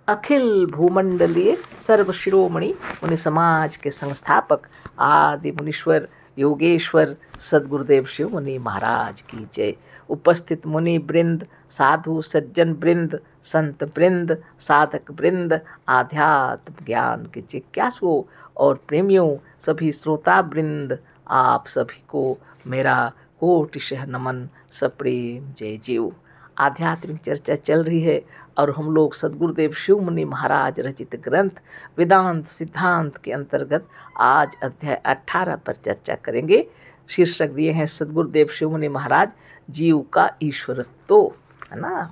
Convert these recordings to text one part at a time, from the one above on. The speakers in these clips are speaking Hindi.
अखिल भूमंडलीय सर्वशिरोमणि मुनि समाज के संस्थापक आदि मुनीश्वर योगेश्वर सदगुरुदेव शिव मुनि महाराज की जय। उपस्थित मुनि वृंद, साधु सज्जन वृंद, संत वृंद, साधक वृंद, आध्यात्म ज्ञान के जिज्ञासुओं और प्रेमियों, सभी श्रोता वृंद, आप सभी को मेरा कोटिशः नमन, सप्रेम जय जीव। आध्यात्मिक चर्चा चल रही है और हम लोग सदगुरुदेव शिव मुनि महाराज रचित ग्रंथ वेदांत सिद्धांत के अंतर्गत आज अध्याय 18 पर चर्चा करेंगे। शीर्षक दिए हैं सदगुरुदेव शिव मुनि महाराज जीव का ईश्वरत्व, है ना।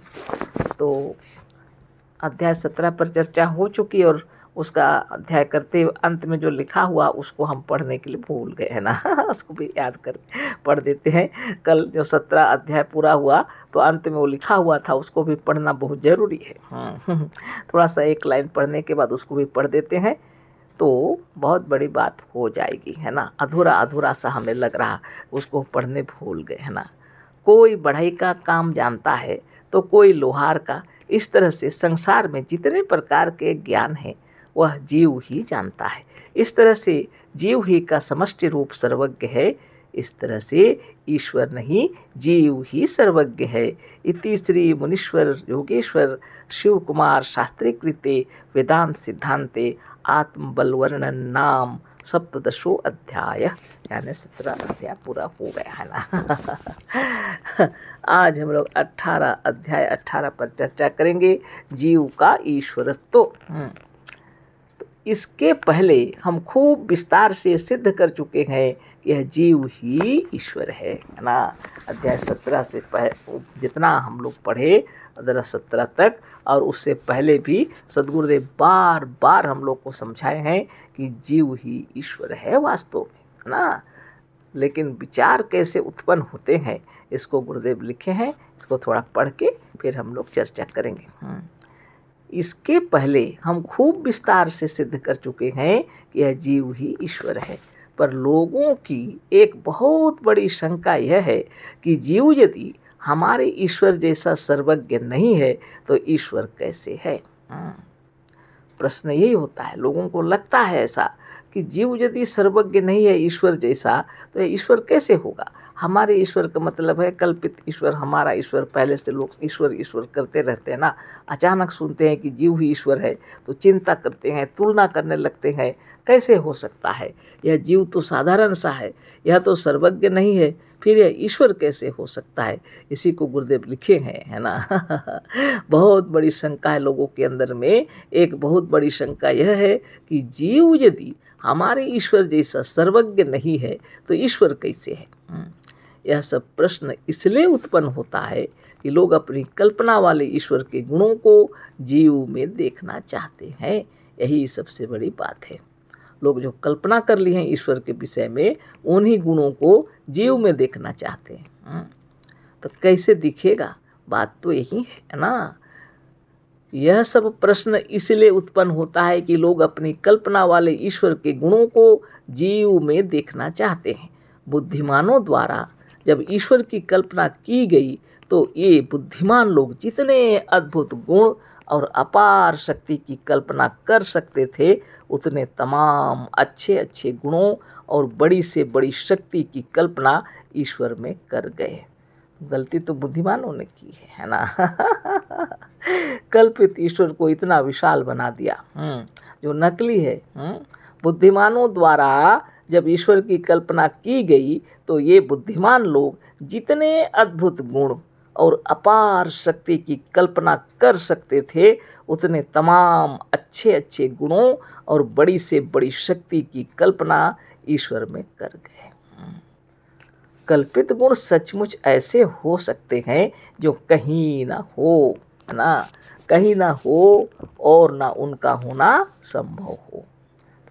तो अध्याय 17 पर चर्चा हो चुकी और उसका अध्याय करते अंत में जो लिखा हुआ उसको हम पढ़ने के लिए भूल गए, है ना। उसको भी याद कर पढ़ देते हैं। कल जो 17 अध्याय पूरा हुआ तो अंत में वो लिखा हुआ था, उसको भी पढ़ना बहुत ज़रूरी है। थोड़ा सा एक लाइन पढ़ने के बाद उसको भी पढ़ देते हैं तो बहुत बड़ी बात हो जाएगी, है ना। अधूरा अधूरा सा हमें लग रहा, उसको पढ़ने भूल गए, है ना। कोई बढ़ई का काम जानता है तो कोई लोहार का। इस तरह से संसार में जितने प्रकार के ज्ञान हैं वह जीव ही जानता है। इस तरह से जीव ही का समष्टि रूप सर्वज्ञ है। इस तरह से ईश्वर नहीं, जीव ही सर्वज्ञ है। इति श्री मुनीश्वर योगेश्वर शिव कुमार शास्त्री कृते वेदांत सिद्धांते आत्मबलवर्णन नाम सप्तदशो अध्याय, यानी 17 अध्याय पूरा हो गया, है ना। आज हम लोग 18 अध्याय 18 पर चर्चा करेंगे, जीव का ईश्वरत्व। इसके पहले हम खूब विस्तार से सिद्ध कर चुके हैं कि यह जीव ही ईश्वर है ना। अध्याय 17 से जितना हम लोग पढ़े अध्याय 17 तक और उससे पहले भी सदगुरुदेव बार बार हम लोग को समझाए हैं कि जीव ही ईश्वर है वास्तव में, है ना। लेकिन विचार कैसे उत्पन्न होते हैं इसको गुरुदेव लिखे हैं, इसको थोड़ा पढ़ के फिर हम लोग चर्चा करेंगे। इसके पहले हम खूब विस्तार से सिद्ध कर चुके हैं कि यह जीव ही ईश्वर है, पर लोगों की एक बहुत बड़ी शंका यह है कि जीव यदि हमारे ईश्वर जैसा सर्वज्ञ नहीं है तो ईश्वर कैसे है। प्रश्न यही होता है, लोगों को लगता है ऐसा कि जीव यदि सर्वज्ञ नहीं है ईश्वर जैसा तो ईश्वर कैसे होगा। हमारे ईश्वर का मतलब है कल्पित ईश्वर, हमारा ईश्वर। पहले से लोग ईश्वर ईश्वर करते रहते हैं ना, अचानक सुनते हैं कि जीव ही ईश्वर है तो चिंता करते हैं, तुलना करने लगते हैं, कैसे हो सकता है, यह जीव तो साधारण सा है, यह तो सर्वज्ञ नहीं है, फिर यह ईश्वर कैसे हो सकता है। इसी को गुरुदेव लिखे हैं, है ना। बहुत बड़ी शंका है लोगों के अंदर में। एक बहुत बड़ी शंका यह है कि जीव यदि हमारे ईश्वर जैसा सर्वज्ञ नहीं है तो ईश्वर कैसे है। यह सब प्रश्न इसलिए उत्पन्न होता है कि लोग अपनी कल्पना वाले ईश्वर के गुणों को जीव में देखना चाहते हैं। यही सबसे बड़ी बात है। लोग जो कल्पना कर ली हैं ईश्वर के विषय में उन्हीं गुणों को जीव में देखना चाहते हैं। तो कैसे दिखेगा, बात तो यही है ना। यह सब प्रश्न इसलिए उत्पन्न होता है कि लोग अपनी कल्पना वाले ईश्वर के गुणों को जीव में देखना चाहते हैं। बुद्धिमानों द्वारा जब ईश्वर की कल्पना की गई तो ये बुद्धिमान लोग जितने अद्भुत गुण और अपार शक्ति की कल्पना कर सकते थे उतने तमाम अच्छे अच्छे गुणों और बड़ी से बड़ी शक्ति की कल्पना ईश्वर में कर गए। गलती तो बुद्धिमानों ने की है ना। कल्पित ईश्वर को इतना विशाल बना दिया जो नकली है। बुद्धिमानों द्वारा जब ईश्वर की कल्पना की गई तो ये बुद्धिमान लोग जितने अद्भुत गुण और अपार शक्ति की कल्पना कर सकते थे उतने तमाम अच्छे अच्छे गुणों और बड़ी से बड़ी शक्ति की कल्पना ईश्वर में कर गए। कल्पित गुण सचमुच ऐसे हो सकते हैं जो कहीं ना हो, ना कहीं ना हो और ना उनका होना संभव हो।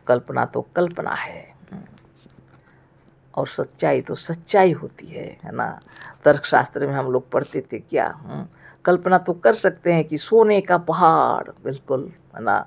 कल्पना तो कल्पना है और सच्चाई तो सच्चाई होती है ना। तर्कशास्त्र में हम लोग पढ़ते थे क्या, कल्पना तो कर सकते हैं कि सोने का पहाड़, बिल्कुल, है ना,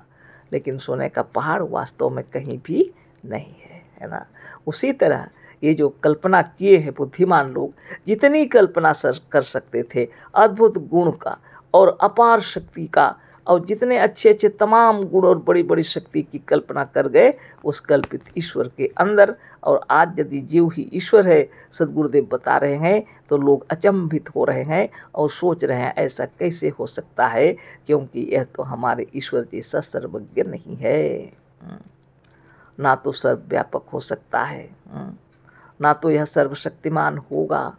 लेकिन सोने का पहाड़ वास्तव में कहीं भी नहीं है ना। उसी तरह ये जो कल्पना किए हैं बुद्धिमान लोग, जितनी कल्पना कर सकते थे अद्भुत गुण का और अपार शक्ति का, और जितने अच्छे अच्छे तमाम गुण और बड़ी बड़ी शक्ति की कल्पना कर गए उस कल्पित ईश्वर के अंदर। और आज यदि जीव ही ईश्वर है, सद्गुरुदेव बता रहे हैं, तो लोग अचंभित हो रहे हैं और सोच रहे हैं ऐसा कैसे हो सकता है, क्योंकि यह तो हमारे ईश्वर जैसा सर्वज्ञ नहीं है, ना तो सर्वव्यापक हो सकता है, ना तो यह सर्वशक्तिमान होगा।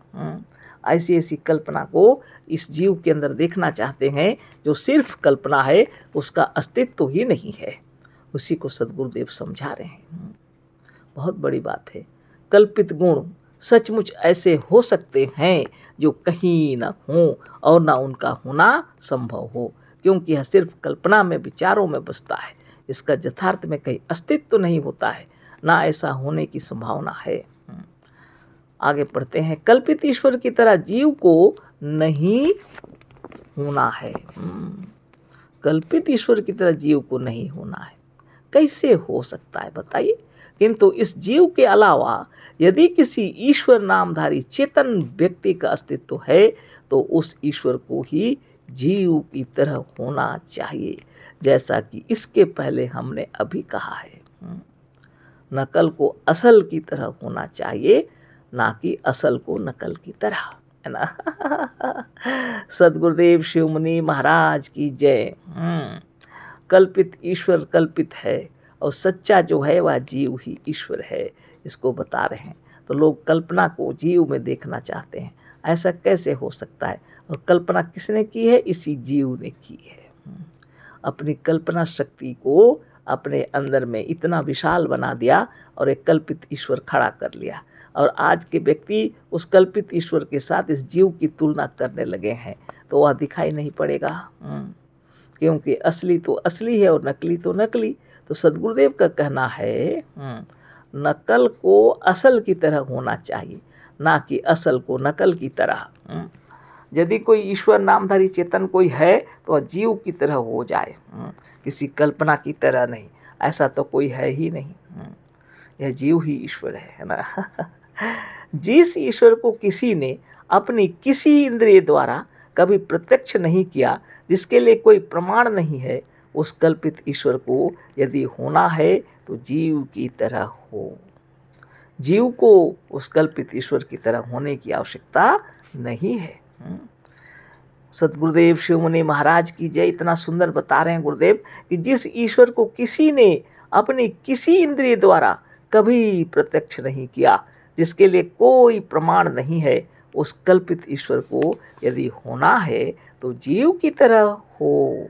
ऐसी ऐसी कल्पना को इस जीव के अंदर देखना चाहते हैं, जो सिर्फ कल्पना है, उसका अस्तित्व ही नहीं है। उसी को सद्गुरुदेव समझा रहे हैं। बहुत बड़ी बात है। कल्पित गुण सचमुच ऐसे हो सकते हैं जो कहीं ना हो और ना उनका होना संभव हो, क्योंकि यह सिर्फ कल्पना में, विचारों में बसता है। इसका यथार्थ में कहीं अस्तित्व नहीं होता है, ना ऐसा होने की संभावना है। आगे पढ़ते हैं। कल्पित ईश्वर की तरह जीव को नहीं होना है। कल्पित ईश्वर की तरह जीव को नहीं होना है, कैसे हो सकता है बताइए। किंतु इस जीव के अलावा यदि किसी ईश्वर नामधारी चेतन व्यक्ति का अस्तित्व है, तो उस ईश्वर को ही जीव की तरह होना चाहिए, जैसा कि इसके पहले हमने अभी कहा है। नकल को असल की तरह होना चाहिए, ना कि असल को नकल की तरह, है ना। सद्गुरुदेव शिव मुनि महाराज की जय। कल्पित ईश्वर कल्पित है और सच्चा जो है वह जीव ही ईश्वर है, इसको बता रहे हैं। तो लोग कल्पना को जीव में देखना चाहते हैं, ऐसा कैसे हो सकता है। और कल्पना किसने की है? इसी जीव ने की है। अपनी कल्पना शक्ति को अपने अंदर में इतना विशाल बना दिया और एक कल्पित ईश्वर खड़ा कर लिया। और आज के व्यक्ति उस कल्पित ईश्वर के साथ इस जीव की तुलना करने लगे हैं, तो वह दिखाई नहीं पड़ेगा, क्योंकि असली तो असली है और नकली तो नकली। तो सद्गुरुदेव का कहना है नकल को असल की तरह होना चाहिए, ना कि असल को नकल की तरह। यदि कोई ईश्वर नामधारी चेतन कोई है तो वह जीव की तरह हो जाए, किसी कल्पना की तरह नहीं। ऐसा तो कोई है ही नहीं, यह जीव ही ईश्वर है ना। जिस ईश्वर को किसी ने अपनी किसी इंद्रिय द्वारा कभी प्रत्यक्ष नहीं किया, जिसके लिए कोई प्रमाण नहीं है, उस कल्पित ईश्वर को यदि होना है तो जीव की तरह हो। जीव को उस कल्पित ईश्वर की तरह होने की आवश्यकता नहीं है। सद्गुरुदेव शिव मुनि महाराज की जय। इतना सुंदर बता रहे हैं गुरुदेव कि जिस ईश्वर को किसी ने अपनी किसी इंद्रिय द्वारा कभी प्रत्यक्ष नहीं किया, जिसके लिए कोई प्रमाण नहीं है, उस कल्पित ईश्वर को यदि होना है तो जीव की तरह हो।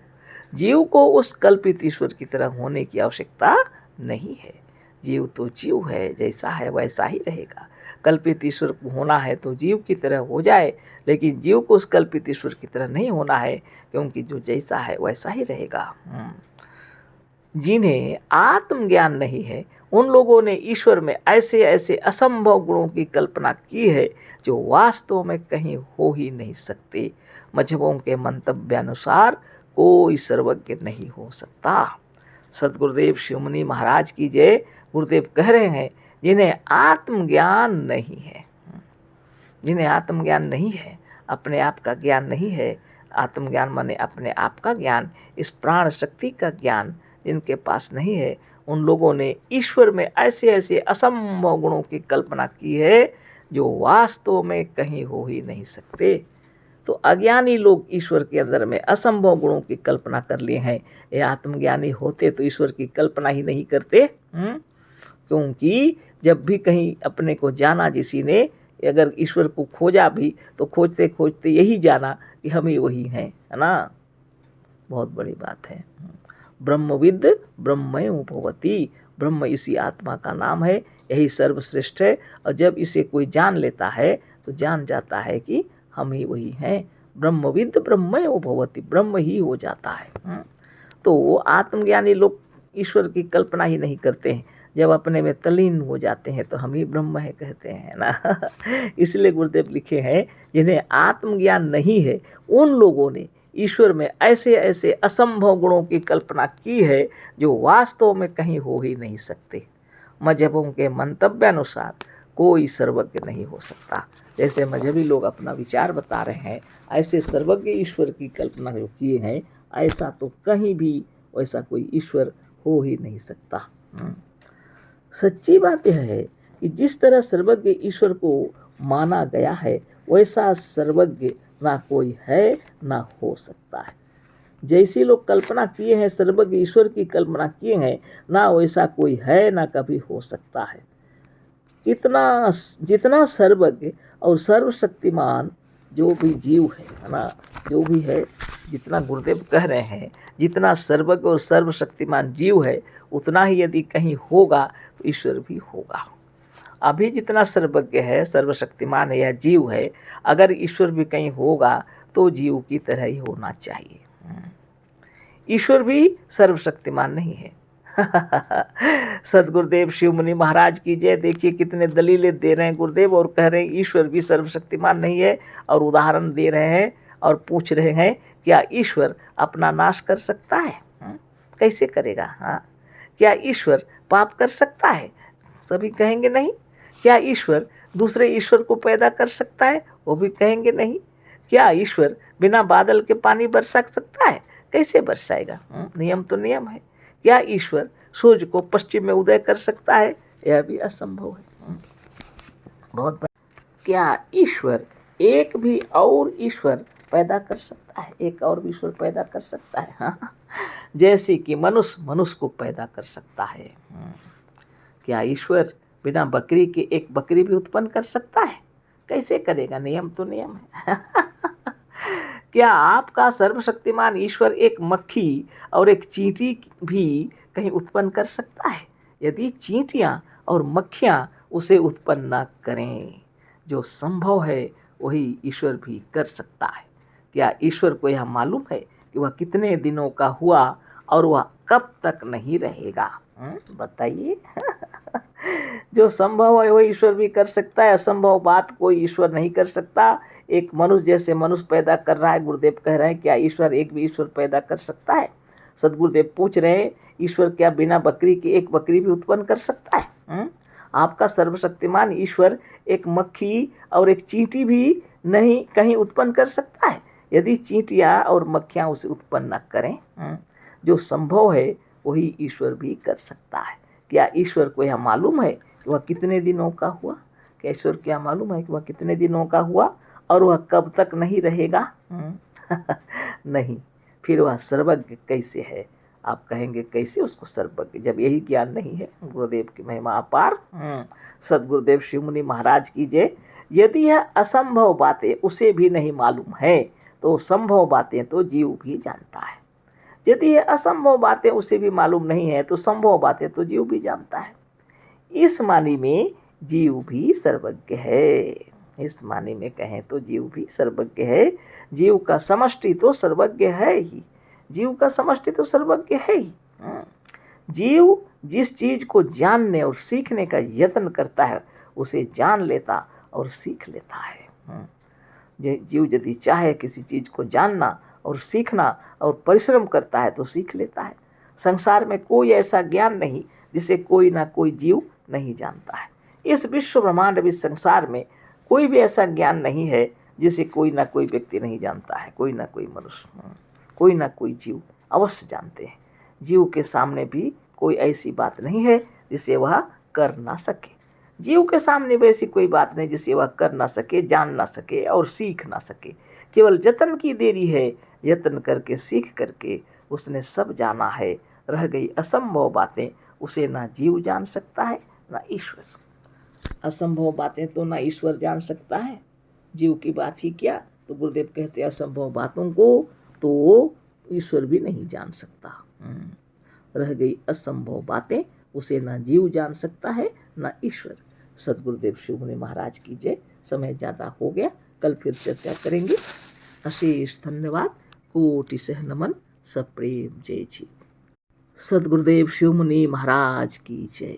जीव को उस कल्पित ईश्वर की तरह होने की आवश्यकता नहीं है। जीव तो जीव है, जैसा है वैसा ही रहेगा। कल्पित ईश्वर को होना है तो जीव की तरह हो जाए, लेकिन जीव को उस कल्पित ईश्वर की तरह नहीं होना है, क्योंकि जो जैसा है वैसा ही रहेगा। जिन्हें आत्मज्ञान नहीं है, उन लोगों ने ईश्वर में ऐसे ऐसे असंभव गुणों की कल्पना की है जो वास्तव में कहीं हो ही नहीं सकते। मजहबों के मंतव्यानुसार कोई सर्वज्ञ नहीं हो सकता। सद्गुरुदेव शिव मुनि महाराज की जय। गुरुदेव कह रहे हैं जिन्हें आत्मज्ञान नहीं है, जिन्हें आत्मज्ञान नहीं है, अपने आप का ज्ञान नहीं है। आत्मज्ञान माने अपने आप का ज्ञान, इस प्राण शक्ति का ज्ञान जिनके पास नहीं है, उन लोगों ने ईश्वर में ऐसे ऐसे असंभव गुणों की कल्पना की है जो वास्तव में कहीं हो ही नहीं सकते। तो अज्ञानी लोग ईश्वर के अंदर में असंभव गुणों की कल्पना कर लिए हैं। ये आत्मज्ञानी होते तो ईश्वर की कल्पना ही नहीं करते। क्योंकि जब भी कहीं अपने को जाना किसी ने, अगर ईश्वर को खोजा भी तो खोजते खोजते यही जाना कि हम ही वही हैं, है ना। बहुत बड़ी बात है। ब्रह्मविद ब्रह्मय भवति, ब्रह्म इसी आत्मा का नाम है, यही सर्वश्रेष्ठ है। और जब इसे कोई जान लेता है तो जान जाता है कि हम ही वही हैं। ब्रह्मविद ब्रह्मय भवति, ब्रह्म ही हो जाता है। तो आत्मज्ञानी लोग ईश्वर की कल्पना ही नहीं करते हैं, जब अपने में तल्लीन हो जाते हैं तो हम ही ब्रह्म है कहते हैं ना। इसलिए गुरुदेव लिखे हैं जिन्हें आत्मज्ञान नहीं है, उन लोगों ने ईश्वर में ऐसे ऐसे असंभव गुणों की कल्पना की है जो वास्तव में कहीं हो ही नहीं सकते। मजहबों के मंतव्यानुसार कोई सर्वज्ञ नहीं हो सकता। जैसे मजहबी लोग अपना विचार बता रहे हैं, ऐसे सर्वज्ञ ईश्वर की कल्पना जो किए हैं ऐसा तो कहीं भी वैसा कोई ईश्वर हो ही नहीं सकता। सच्ची बात यह है कि जिस तरह सर्वज्ञ ईश्वर को माना गया है वैसा सर्वज्ञ ना कोई है ना हो सकता है। जैसी लोग कल्पना किए हैं सर्वज्ञ ईश्वर की कल्पना किए हैं, ना वैसा कोई है ना कभी हो सकता है। इतना जितना सर्वज्ञ और सर्वशक्तिमान जो भी जीव है ना, जो भी है, जितना गुरुदेव कह रहे हैं, जितना सर्वज्ञ और सर्वशक्तिमान जीव है उतना ही यदि कहीं होगा तो ईश्वर भी होगा। अभी जितना सर्वज्ञ है, सर्वशक्तिमान है, यह जीव है, अगर ईश्वर भी कहीं होगा तो जीव की तरह ही होना चाहिए। ईश्वर भी सर्वशक्तिमान नहीं है। सदगुरुदेव शिव मुनि महाराज की जय। देखिए कितने दलीलें दे रहे हैं गुरुदेव और कह रहे हैं ईश्वर भी सर्वशक्तिमान नहीं है, और उदाहरण दे रहे हैं और पूछ रहे हैं क्या ईश्वर अपना नाश कर सकता है? कैसे करेगा? हाँ, क्या ईश्वर पाप कर सकता है? सभी कहेंगे नहीं। क्या ईश्वर दूसरे ईश्वर को पैदा कर सकता है? वो भी कहेंगे नहीं। क्या ईश्वर बिना बादल के पानी बरसा सकता है? कैसे बरसाएगा? नियम तो नियम है। क्या ईश्वर सूर्य को पश्चिम में उदय कर सकता है? यह भी असंभव है। बहुत क्या ईश्वर एक भी और ईश्वर पैदा कर सकता है? एक और भी ईश्वर पैदा कर सकता है? हाँ, जैसे कि मनुष्य को पैदा कर सकता है। क्या ईश्वर बिना बकरी के एक बकरी भी उत्पन्न कर सकता है? कैसे करेगा? नियम तो नियम है। क्या आपका सर्वशक्तिमान ईश्वर एक मक्खी और एक चींटी भी कहीं उत्पन्न कर सकता है? यदि चींटियाँ और मक्खियाँ उसे उत्पन्न न करें, जो संभव है वही ईश्वर भी कर सकता है। क्या ईश्वर को यह मालूम है कि वह कितने दिनों का हुआ और वह कब तक नहीं रहेगा? बताइए। जो संभव है वही ईश्वर भी कर सकता है, असंभव बात कोई ईश्वर नहीं कर सकता। एक मनुष्य जैसे मनुष्य पैदा कर रहा है, गुरुदेव कह रहे हैं क्या ईश्वर एक भी ईश्वर पैदा कर सकता है? सदगुरुदेव पूछ रहे हैं ईश्वर क्या बिना बकरी के एक बकरी भी उत्पन्न कर सकता है? आपका सर्वशक्तिमान ईश्वर एक मक्खी और एक चींटी भी नहीं कहीं उत्पन्न कर सकता है? यदि चींटियाँ और मक्खियाँ उसे उत्पन्न न करें, जो संभव है वही ईश्वर भी कर सकता है। क्या ईश्वर को यह मालूम है कि वह कितने दिनों का हुआ? क्या ईश्वर क्या मालूम है कि वह कितने दिनों का हुआ और वह कब तक नहीं रहेगा? नहीं, फिर वह सर्वज्ञ कैसे है? आप कहेंगे कैसे उसको सर्वज्ञ, जब यही ज्ञान नहीं है। गुरुदेव की महिमा अपार। सदगुरुदेव शिव मुनि महाराज की जय। यदि यह असंभव बातें उसे भी नहीं मालूम है तो संभव बातें तो जीव भी जानता है। यदि ये असंभव बातें उसे भी मालूम नहीं है तो संभव बातें तो जीव भी जानता है। इस मानी में जीव भी सर्वज्ञ है। इस मानी में कहें तो जीव भी सर्वज्ञ है। जीव का समष्टि तो सर्वज्ञ है ही। जीव का समष्टि तो सर्वज्ञ है ही। जीव जिस चीज को जानने और सीखने का यत्न करता है उसे जान लेता और सीख लेता है। जीव यदि चाहे किसी चीज को जानना और सीखना और परिश्रम करता है तो सीख लेता है। संसार में कोई ऐसा ज्ञान नहीं जिसे कोई ना कोई जीव नहीं जानता है। इस विश्व ब्रह्मांड विश्व संसार में कोई भी ऐसा ज्ञान नहीं है जिसे कोई ना कोई व्यक्ति नहीं जानता है। कोई ना कोई मनुष्य, कोई ना कोई जीव अवश्य जानते हैं। जीव के सामने भी कोई ऐसी बात नहीं है जिसे वह कर ना सके। जीव के सामने भी ऐसी कोई बात नहीं जिसे वह कर ना सके, जान ना सके और सीख ना सके। केवल यत्न की देरी है। यत्न करके सीख करके उसने सब जाना है। रह गई असंभव बातें, उसे ना जीव जान सकता है ना ईश्वर। असंभव बातें तो ना ईश्वर जान सकता है, जीव की बात ही क्या। तो गुरुदेव कहते हैं असंभव बातों को तो ईश्वर भी नहीं जान सकता। रह गई असंभव बातें, उसे ना जीव जान सकता है ना ईश्वर। सदगुरुदेव शिव मुनि महाराज की जय। समय ज़्यादा हो गया, कल फिर चर्चा करेंगे। अशेष धन्यवाद, कोटि सह नमन, सप्रेम जय जी। सदगुरुदेव शिव मुनि महाराज की जय।